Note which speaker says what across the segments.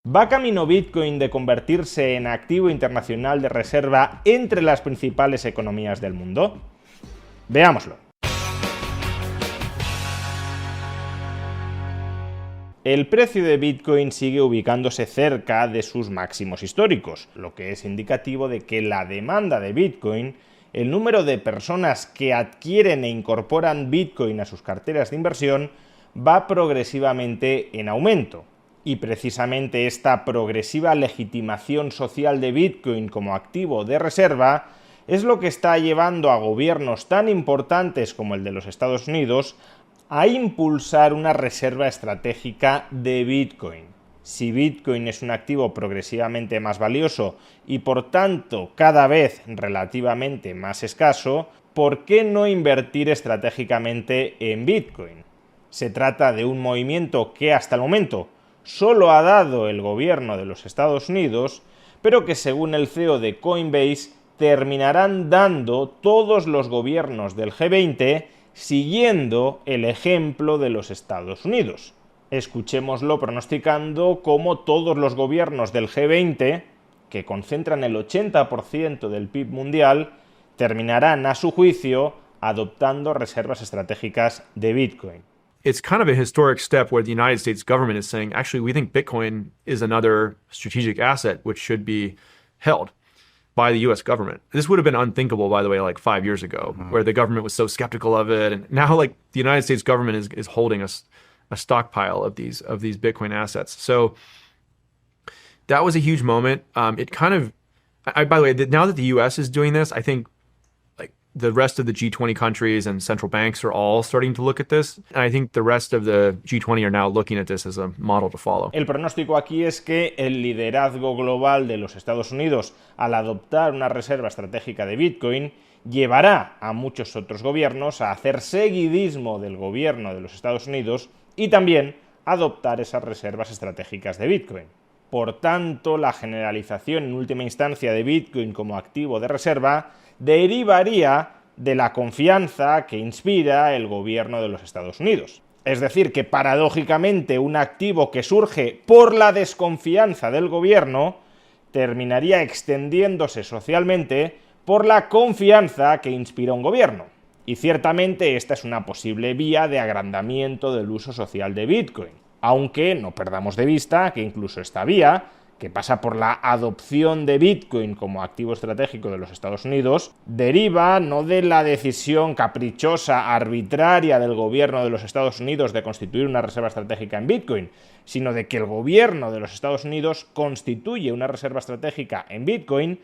Speaker 1: ¿Va camino Bitcoin de convertirse en activo internacional de reserva entre las principales economías del mundo? Veámoslo. El precio de Bitcoin sigue ubicándose cerca de sus máximos históricos, lo que es indicativo de que la demanda de Bitcoin, el número de personas que adquieren e incorporan Bitcoin a sus carteras de inversión, va progresivamente en aumento. Y precisamente esta progresiva legitimación social de Bitcoin como activo de reserva es lo que está llevando a gobiernos tan importantes como el de los Estados Unidos a impulsar una reserva estratégica de Bitcoin. Si Bitcoin es un activo progresivamente más valioso y por tanto cada vez relativamente más escaso, ¿por qué no invertir estratégicamente en Bitcoin? Se trata de un movimiento que hasta el momento solo ha dado el gobierno de los Estados Unidos, pero que según el CEO de Coinbase terminarán dando todos los gobiernos del G20 siguiendo el ejemplo de los Estados Unidos. Escuchémoslo pronosticando cómo todos los gobiernos del G20, que concentran el 80% del PIB mundial, terminarán a su juicio adoptando reservas estratégicas de Bitcoin.
Speaker 2: It's kind of a historic step where the United States government is saying, actually, we think Bitcoin is another strategic asset which should be held by the U.S. government. This would have been unthinkable, by the way, like 5 years ago, where the government was so skeptical of it. And now, like, the United States government is holding a stockpile of these Bitcoin assets. So that was a huge moment. It kind of, by the way, now that the U.S. is doing this, I think the rest of the G20 countries and central banks are all starting to look at this. And I think the rest of the G20 are now looking at this as a model to follow.
Speaker 1: El pronóstico aquí es que el liderazgo global de los Estados Unidos al adoptar una reserva estratégica de Bitcoin llevará a muchos otros gobiernos a hacer seguidismo del gobierno de los Estados Unidos y también adoptar esas reservas estratégicas de Bitcoin. Por tanto, la generalización en última instancia de Bitcoin como activo de reserva derivaría de la confianza que inspira el gobierno de los Estados Unidos. Es decir, que paradójicamente un activo que surge por la desconfianza del gobierno terminaría extendiéndose socialmente por la confianza que inspira un gobierno. Y ciertamente esta es una posible vía de agrandamiento del uso social de Bitcoin, aunque no perdamos de vista que incluso esta vía, que pasa por la adopción de Bitcoin como activo estratégico de los Estados Unidos, deriva no de la decisión caprichosa, arbitraria del gobierno de los Estados Unidos de constituir una reserva estratégica en Bitcoin, sino de que el gobierno de los Estados Unidos constituye una reserva estratégica en Bitcoin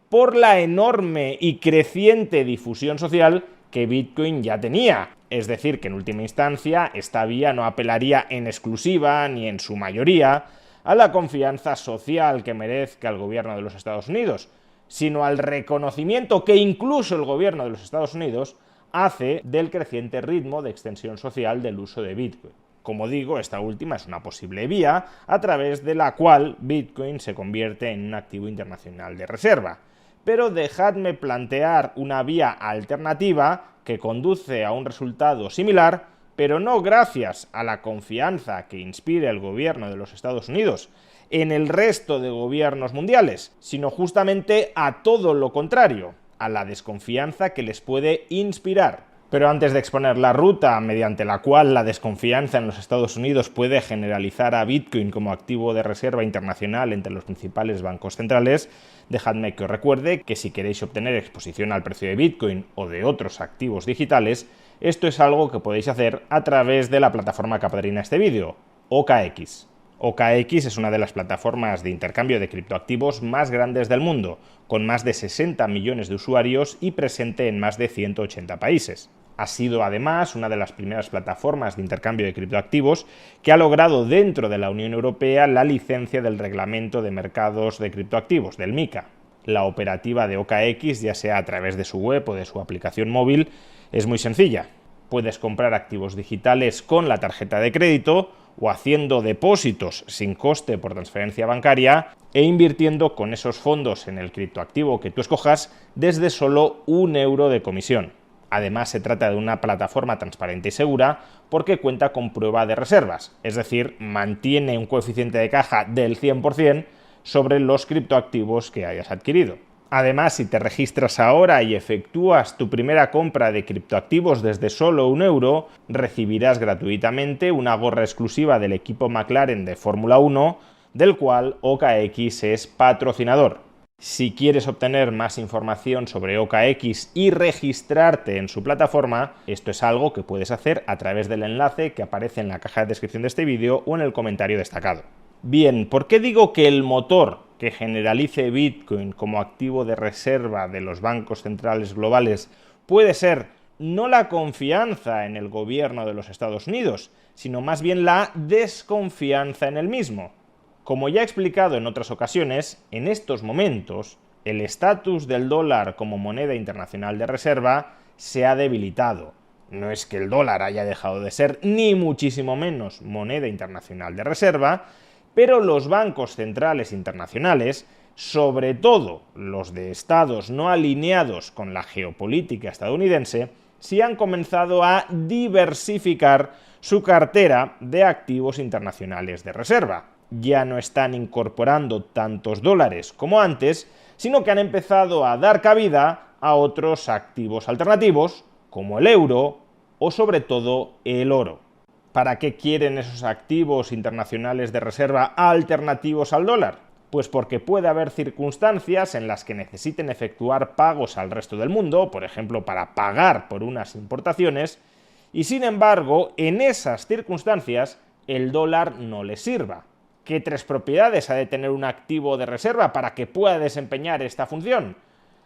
Speaker 1: por la enorme y creciente difusión social que Bitcoin ya tenía. Es decir, que en última instancia esta vía no apelaría en exclusiva ni en su mayoría a la confianza social que merezca el gobierno de los Estados Unidos, sino al reconocimiento que incluso el gobierno de los Estados Unidos hace del creciente ritmo de extensión social del uso de Bitcoin. Como digo, esta última es una posible vía a través de la cual Bitcoin se convierte en un activo internacional de reserva. Pero dejadme plantear una vía alternativa que conduce a un resultado similar, pero no gracias a la confianza que inspira el gobierno de los Estados Unidos en el resto de gobiernos mundiales, sino justamente a todo lo contrario, a la desconfianza que les puede inspirar. Pero antes de exponer la ruta mediante la cual la desconfianza en los Estados Unidos puede generalizar a Bitcoin como activo de reserva internacional entre los principales bancos centrales, dejadme que os recuerde que si queréis obtener exposición al precio de Bitcoin o de otros activos digitales, esto es algo que podéis hacer a través de la plataforma que apadrina este vídeo, OKX. OKX es una de las plataformas de intercambio de criptoactivos más grandes del mundo, con más de 60 millones de usuarios y presente en más de 180 países. Ha sido además una de las primeras plataformas de intercambio de criptoactivos que ha logrado dentro de la Unión Europea la licencia del Reglamento de Mercados de Criptoactivos, del MiCA. La operativa de OKX, ya sea a través de su web o de su aplicación móvil, es muy sencilla. Puedes comprar activos digitales con la tarjeta de crédito o haciendo depósitos sin coste por transferencia bancaria e invirtiendo con esos fondos en el criptoactivo que tú escojas desde solo €1 de comisión. Además, se trata de una plataforma transparente y segura porque cuenta con prueba de reservas, es decir, mantiene un coeficiente de caja del 100% sobre los criptoactivos que hayas adquirido. Además, si te registras ahora y efectúas tu primera compra de criptoactivos desde solo €1, recibirás gratuitamente una gorra exclusiva del equipo McLaren de Fórmula 1, del cual OKX es patrocinador. Si quieres obtener más información sobre OKX y registrarte en su plataforma, esto es algo que puedes hacer a través del enlace que aparece en la caja de descripción de este vídeo o en el comentario destacado. Bien, ¿por qué digo que el motor que generalice Bitcoin como activo de reserva de los bancos centrales globales puede ser no la confianza en el gobierno de los Estados Unidos, sino más bien la desconfianza en el mismo? Como ya he explicado en otras ocasiones, en estos momentos el estatus del dólar como moneda internacional de reserva se ha debilitado. No es que el dólar haya dejado de ser ni muchísimo menos moneda internacional de reserva, pero los bancos centrales internacionales, sobre todo los de estados no alineados con la geopolítica estadounidense, sí han comenzado a diversificar su cartera de activos internacionales de reserva. Ya no están incorporando tantos dólares como antes, sino que han empezado a dar cabida a otros activos alternativos, como el euro o sobre todo el oro. ¿Para qué quieren esos activos internacionales de reserva alternativos al dólar? Pues porque puede haber circunstancias en las que necesiten efectuar pagos al resto del mundo, por ejemplo, para pagar por unas importaciones, y sin embargo, en esas circunstancias, el dólar no les sirva. ¿Qué tres propiedades ha de tener un activo de reserva para que pueda desempeñar esta función?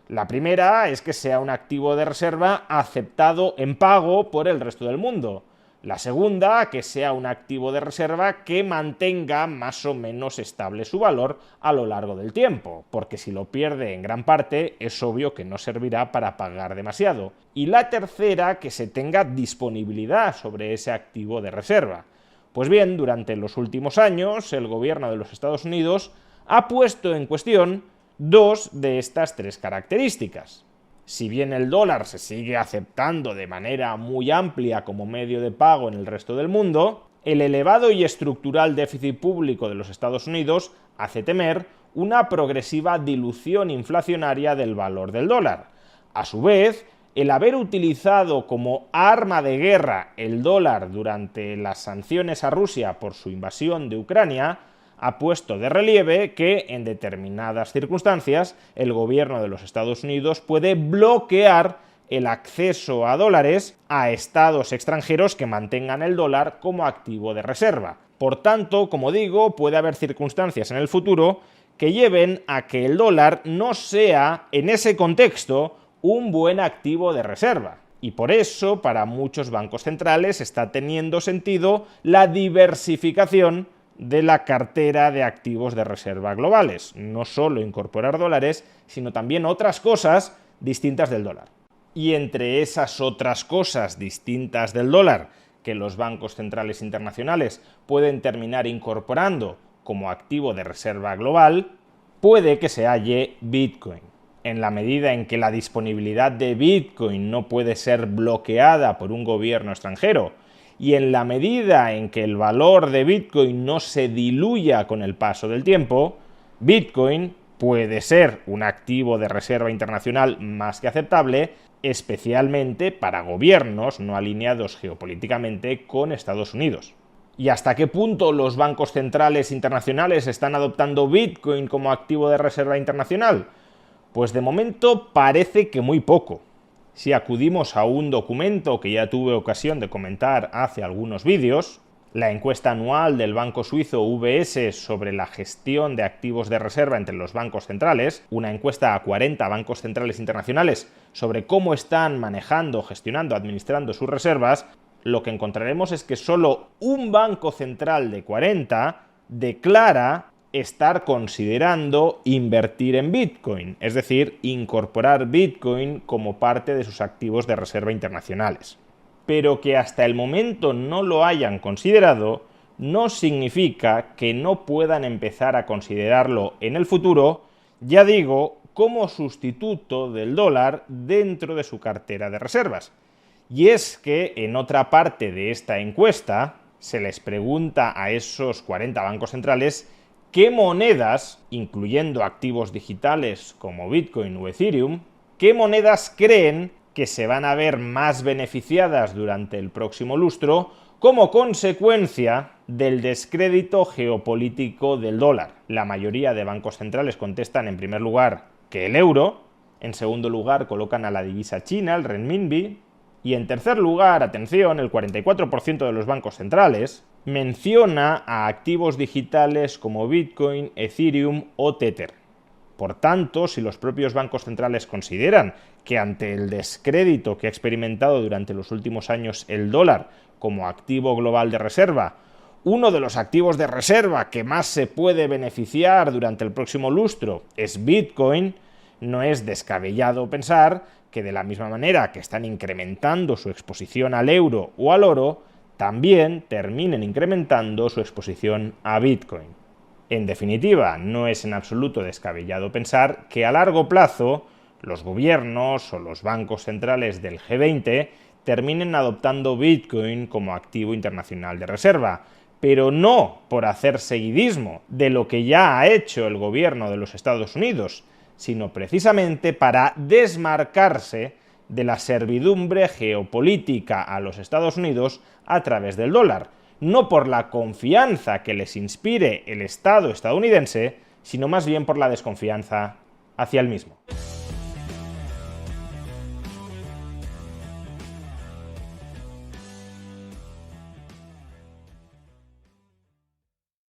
Speaker 1: La primera es que sea un activo de reserva aceptado en pago por el resto del mundo. La segunda, que sea un activo de reserva que mantenga más o menos estable su valor a lo largo del tiempo, porque si lo pierde en gran parte es obvio que no servirá para pagar demasiado. Y la tercera, que se tenga disponibilidad sobre ese activo de reserva. Pues bien, durante los últimos años el gobierno de los Estados Unidos ha puesto en cuestión dos de estas tres características. Si bien el dólar se sigue aceptando de manera muy amplia como medio de pago en el resto del mundo, el elevado y estructural déficit público de los Estados Unidos hace temer una progresiva dilución inflacionaria del valor del dólar. A su vez, el haber utilizado como arma de guerra el dólar durante las sanciones a Rusia por su invasión de Ucrania ha puesto de relieve que, en determinadas circunstancias, el gobierno de los Estados Unidos puede bloquear el acceso a dólares a estados extranjeros que mantengan el dólar como activo de reserva. Por tanto, como digo, puede haber circunstancias en el futuro que lleven a que el dólar no sea, en ese contexto, un buen activo de reserva. Y por eso, para muchos bancos centrales está teniendo sentido la diversificación de la cartera de activos de reserva globales. No solo incorporar dólares, sino también otras cosas distintas del dólar. Y entre esas otras cosas distintas del dólar que los bancos centrales internacionales pueden terminar incorporando como activo de reserva global, puede que se halle Bitcoin. En la medida en que la disponibilidad de Bitcoin no puede ser bloqueada por un gobierno extranjero, y en la medida en que el valor de Bitcoin no se diluya con el paso del tiempo, Bitcoin puede ser un activo de reserva internacional más que aceptable, especialmente para gobiernos no alineados geopolíticamente con Estados Unidos. ¿Y hasta qué punto los bancos centrales internacionales están adoptando Bitcoin como activo de reserva internacional? Pues de momento parece que muy poco. Si acudimos a un documento que ya tuve ocasión de comentar hace algunos vídeos, la encuesta anual del banco suizo UBS sobre la gestión de activos de reserva entre los bancos centrales, una encuesta a 40 bancos centrales internacionales sobre cómo están manejando, gestionando, administrando sus reservas, lo que encontraremos es que solo un banco central de 40 declara estar considerando invertir en Bitcoin, es decir, incorporar Bitcoin como parte de sus activos de reserva internacionales. Pero que hasta el momento no lo hayan considerado no significa que no puedan empezar a considerarlo en el futuro, ya digo, como sustituto del dólar dentro de su cartera de reservas. Y es que en otra parte de esta encuesta se les pregunta a esos 40 bancos centrales qué monedas, incluyendo activos digitales como Bitcoin o Ethereum, qué monedas creen que se van a ver más beneficiadas durante el próximo lustro como consecuencia del descrédito geopolítico del dólar. La mayoría de bancos centrales contestan en primer lugar que el euro, en segundo lugar colocan a la divisa china, el renminbi, y en tercer lugar, atención, el 44% de los bancos centrales menciona a activos digitales como Bitcoin, Ethereum o Tether. Por tanto, si los propios bancos centrales consideran que ante el descrédito que ha experimentado durante los últimos años el dólar como activo global de reserva, uno de los activos de reserva que más se puede beneficiar durante el próximo lustro es Bitcoin, no es descabellado pensar que de la misma manera que están incrementando su exposición al euro o al oro, también terminen incrementando su exposición a Bitcoin. En definitiva, no es en absoluto descabellado pensar que a largo plazo los gobiernos o los bancos centrales del G20 terminen adoptando Bitcoin como activo internacional de reserva, pero no por hacer seguidismo de lo que ya ha hecho el gobierno de los Estados Unidos, sino precisamente para desmarcarse de la servidumbre geopolítica a los Estados Unidos a través del dólar, no por la confianza que les inspire el Estado estadounidense, sino más bien por la desconfianza hacia el mismo.